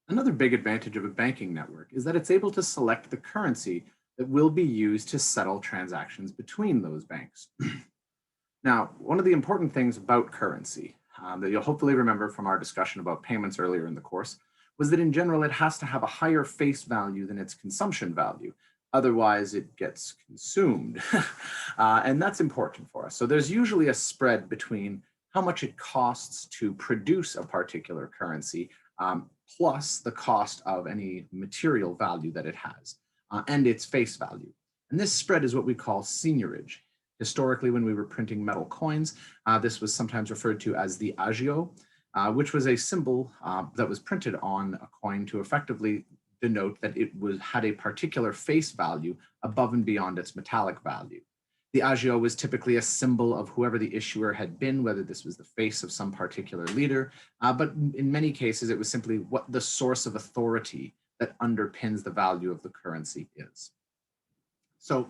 Another big advantage of a banking network is that it's able to select the currency that will be used to settle transactions between those banks. Now, one of the important things about currency that you'll hopefully remember from our discussion about payments earlier in the course was that in general, it has to have a higher face value than its consumption value. Otherwise, it gets consumed. And that's important for us. So there's usually a spread between how much it costs to produce a particular currency plus the cost of any material value that it has and its face value. And this spread is what we call seigniorage. Historically, when we were printing metal coins, this was sometimes referred to as the agio, which was a symbol that was printed on a coin to effectively denote that had a particular face value above and beyond its metallic value. The agio was typically a symbol of whoever the issuer had been, whether this was the face of some particular leader, but in many cases, it was simply what the source of authority that underpins the value of the currency is. So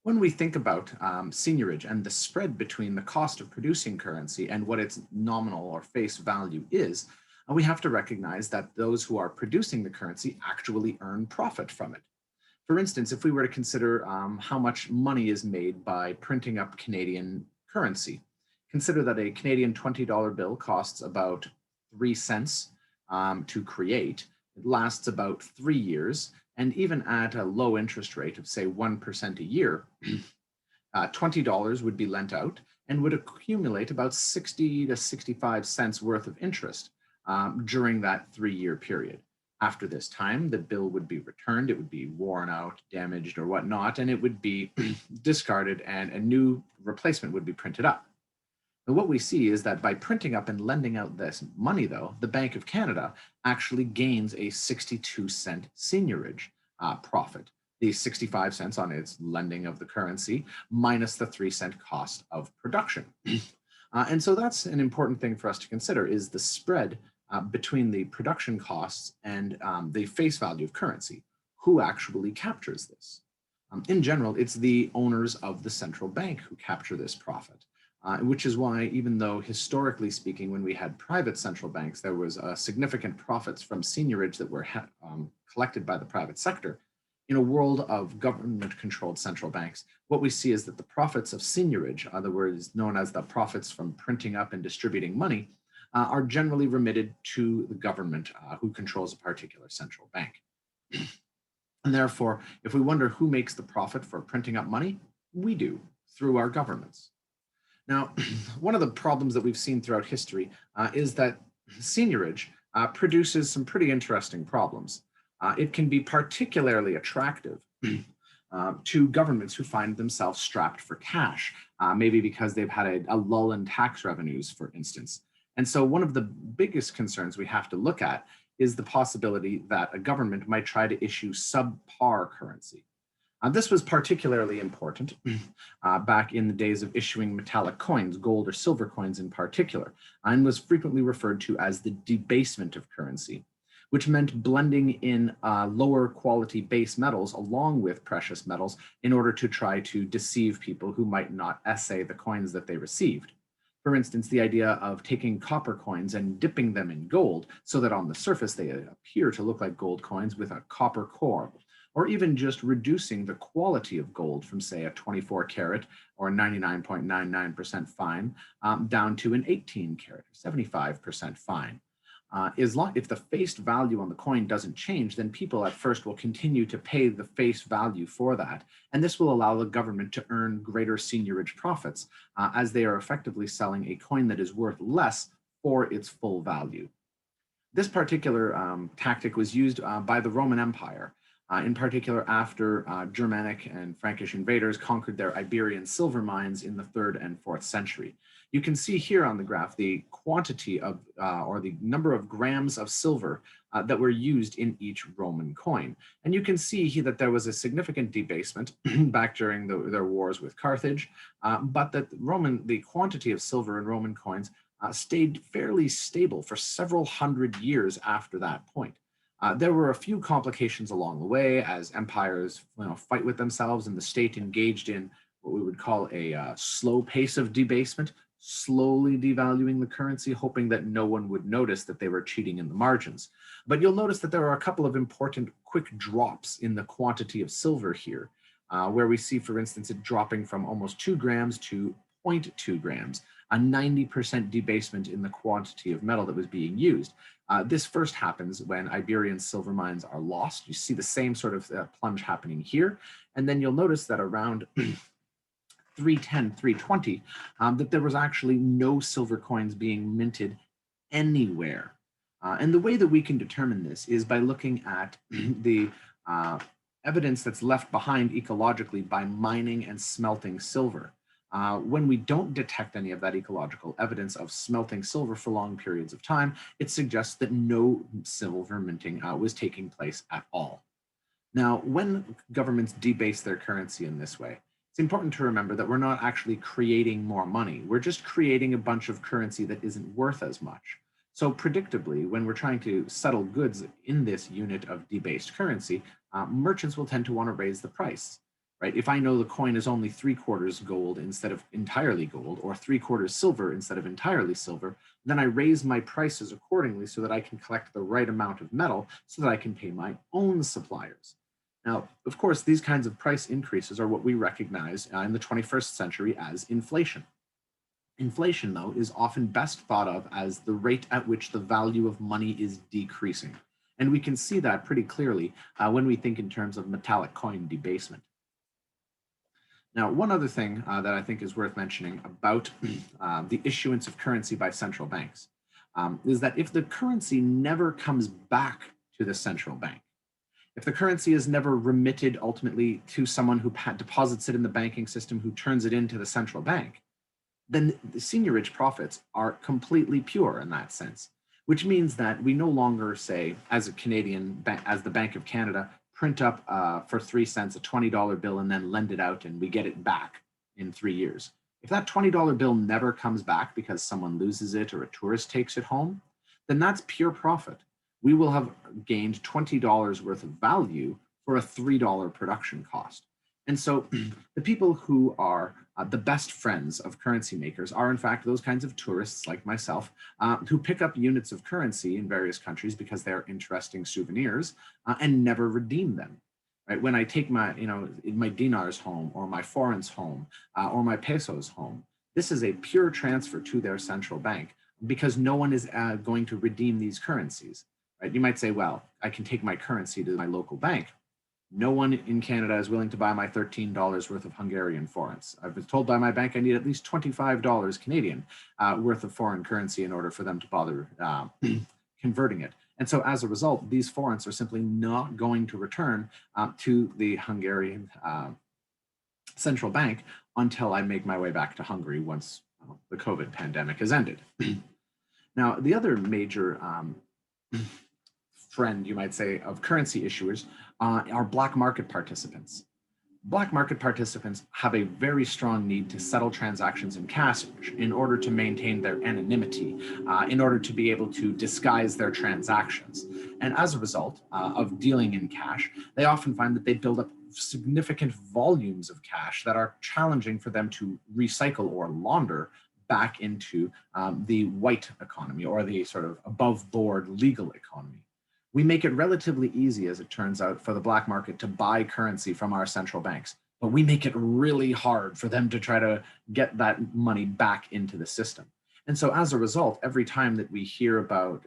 when we think about seigniorage and the spread between the cost of producing currency and what its nominal or face value is, we have to recognize that those who are producing the currency actually earn profit from it. For instance, if we were to consider how much money is made by printing up Canadian currency, consider that a Canadian $20 bill costs about 3 cents to create. It lasts about 3 years. And even at a low interest rate of, say, 1% a year, $20 would be lent out and would accumulate about 60 to 65 cents worth of interest during that 3-year period. After this time, the bill would be returned, it would be worn out, damaged, or whatnot, and it would be discarded and a new replacement would be printed up. And what we see is that by printing up and lending out this money, though, the Bank of Canada actually gains a 62-cent seigniorage profit, the 65 cents on its lending of the currency minus the 3-cent cost of production. And so that's an important thing for us to consider is the spread between the production costs and the face value of currency. Who actually captures this? In general, it's the owners of the central bank who capture this profit. Which is why, even though historically speaking, when we had private central banks, there was significant profits from seigniorage that were collected by the private sector. In a world of government-controlled central banks, what we see is that the profits of seigniorage, otherwise known as the profits from printing up and distributing money, are generally remitted to the government who controls a particular central bank. And therefore, if we wonder who makes the profit for printing up money, we do, through our governments. Now, one of the problems that we've seen throughout history is that seigniorage produces some pretty interesting problems. It can be particularly attractive to governments who find themselves strapped for cash, maybe because they've had a lull in tax revenues, for instance. And so one of the biggest concerns we have to look at is the possibility that a government might try to issue subpar currency. This was particularly important back in the days of issuing metallic coins, gold or silver coins in particular, and was frequently referred to as the debasement of currency, which meant blending in lower quality base metals along with precious metals in order to try to deceive people who might not assay the coins that they received. For instance, the idea of taking copper coins and dipping them in gold so that on the surface they appear to look like gold coins with a copper core, or even just reducing the quality of gold from, say, a 24 karat or 99.99% fine down to an 18 karat, 75% fine. If the face value on the coin doesn't change, then people at first will continue to pay the face value for that. And this will allow the government to earn greater seigniorage profits as they are effectively selling a coin that is worth less for its full value. This particular tactic was used by the Roman Empire, in particular after Germanic and Frankish invaders conquered their Iberian silver mines in the 3rd and 4th century. You can see here on the graph the quantity of, or the number of grams of silver that were used in each Roman coin. And you can see that there was a significant debasement back during their wars with Carthage, but that the quantity of silver in Roman coins stayed fairly stable for several hundred years after that point. There were a few complications along the way as empires fight with themselves and the state engaged in what we would call a slow pace of debasement, slowly devaluing the currency, hoping that no one would notice that they were cheating in the margins. But you'll notice that there are a couple of important quick drops in the quantity of silver here, where we see, for instance, it dropping from almost 2 grams to zero point 0.2 grams, a 90% debasement in the quantity of metal that was being used. This first happens when Iberian silver mines are lost. You see the same sort of plunge happening here. And then you'll notice that around 310, 320, that there was actually no silver coins being minted anywhere. And the way that we can determine this is by looking at the evidence that's left behind ecologically by mining and smelting silver. When we don't detect any of that ecological evidence of smelting silver for long periods of time, it suggests that no silver minting was taking place at all. Now, when governments debase their currency in this way, it's important to remember that we're not actually creating more money. We're just creating a bunch of currency that isn't worth as much. So predictably, when we're trying to settle goods in this unit of debased currency, merchants will tend to want to raise the price. Right? If I know the coin is only 3/4 gold instead of entirely gold, or 3/4 silver instead of entirely silver, then I raise my prices accordingly so that I can collect the right amount of metal so that I can pay my own suppliers. Now, of course, these kinds of price increases are what we recognize in the 21st century as inflation. Inflation, though, is often best thought of as the rate at which the value of money is decreasing. And we can see that pretty clearly when we think in terms of metallic coin debasement. Now, one other thing that I think is worth mentioning about the issuance of currency by central banks is that if the currency never comes back to the central bank, if the currency is never remitted ultimately to someone who deposits it in the banking system, who turns it into the central bank, then the seigniorage profits are completely pure in that sense, which means that we no longer say, as a Canadian bank, as the Bank of Canada, print up for 3 cents a $20 bill and then lend it out and we get it back in 3 years. If that $20 bill never comes back because someone loses it or a tourist takes it home, then that's pure profit. We will have gained $20 worth of value for a $3 production cost. And so the people who are the best friends of currency makers are, in fact, those kinds of tourists like myself who pick up units of currency in various countries because they're interesting souvenirs and never redeem them. Right? When I take my, my dinars home or my forints home or my pesos home, this is a pure transfer to their central bank because no one is going to redeem these currencies. Right? You might say, well, I can take my currency to my local bank. No one in Canada is willing to buy my $13 worth of Hungarian forints. I've been told by my bank I need at least $25 Canadian worth of foreign currency in order for them to bother converting it. And so as a result, these forints are simply not going to return to the Hungarian central bank until I make my way back to Hungary once the COVID pandemic has ended. Now, the other major friend, you might say, of currency issuers are black market participants. Black market participants have a very strong need to settle transactions in cash in order to maintain their anonymity, in order to be able to disguise their transactions. And as a result of dealing in cash, they often find that they build up significant volumes of cash that are challenging for them to recycle or launder back into the white economy or the sort of above board legal economy. We make it relatively easy, as it turns out, for the black market to buy currency from our central banks, but we make it really hard for them to try to get that money back into the system. And so as a result, every time that we hear about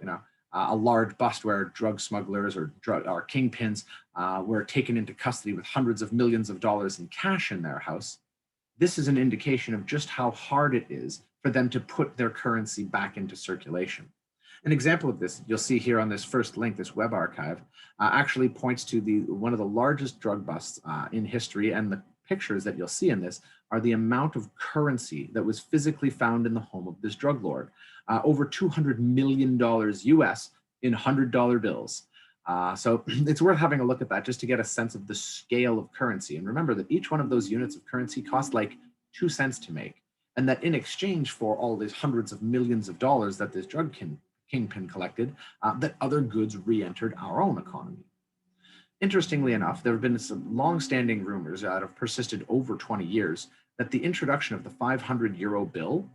a large bust where drug smugglers or kingpins were taken into custody with hundreds of millions of dollars in cash in their house, this is an indication of just how hard it is for them to put their currency back into circulation. An example of this, you'll see here on this first link, this web archive, actually points to one of the largest drug busts in history, and the pictures that you'll see in this are the amount of currency that was physically found in the home of this drug lord, over $200 million US in $100 bills. So it's worth having a look at that just to get a sense of the scale of currency. And remember that each one of those units of currency cost like 2 cents to make, and that in exchange for all these hundreds of millions of dollars that this drug kingpin collected, that other goods re-entered our own economy. Interestingly enough, there have been some long-standing rumors that have persisted over 20 years that the introduction of the 500 euro bill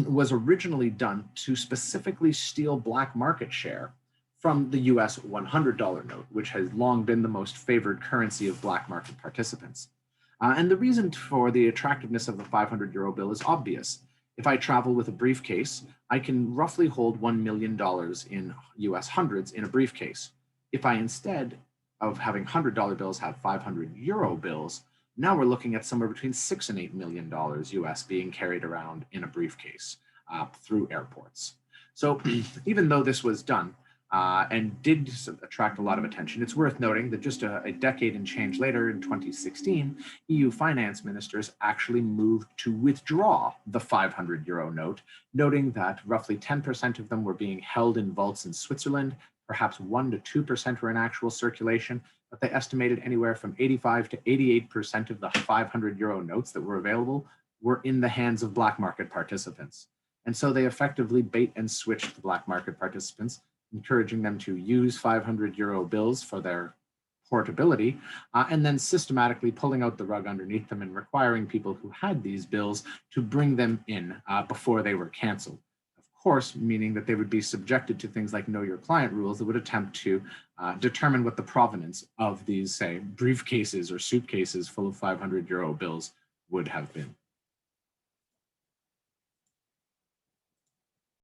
was originally done to specifically steal black market share from the US $100 note, which has long been the most favored currency of black market participants. And the reason for the attractiveness of the 500 euro bill is obvious. If I travel with a briefcase, I can roughly hold $1 million in US hundreds in a briefcase. If I instead of having $100 bills have 500 euro bills, now we're looking at somewhere between $6 and $8 million US being carried around in a briefcase through airports. So even though this was done, and did attract a lot of attention, it's worth noting that just a decade and change later, in 2016, EU finance ministers actually moved to withdraw the 500 euro note, noting that roughly 10% of them were being held in vaults in Switzerland, perhaps 1% to 2% were in actual circulation, but they estimated anywhere from 85 to 88% of the 500 euro notes that were available were in the hands of black market participants. And so they effectively bait and switched the black market participants, encouraging them to use 500 euro bills for their portability, and then systematically pulling out the rug underneath them and requiring people who had these bills to bring them in before they were canceled. Of course, meaning that they would be subjected to things like know your client rules that would attempt to determine what the provenance of these, say, briefcases or suitcases full of 500 euro bills would have been.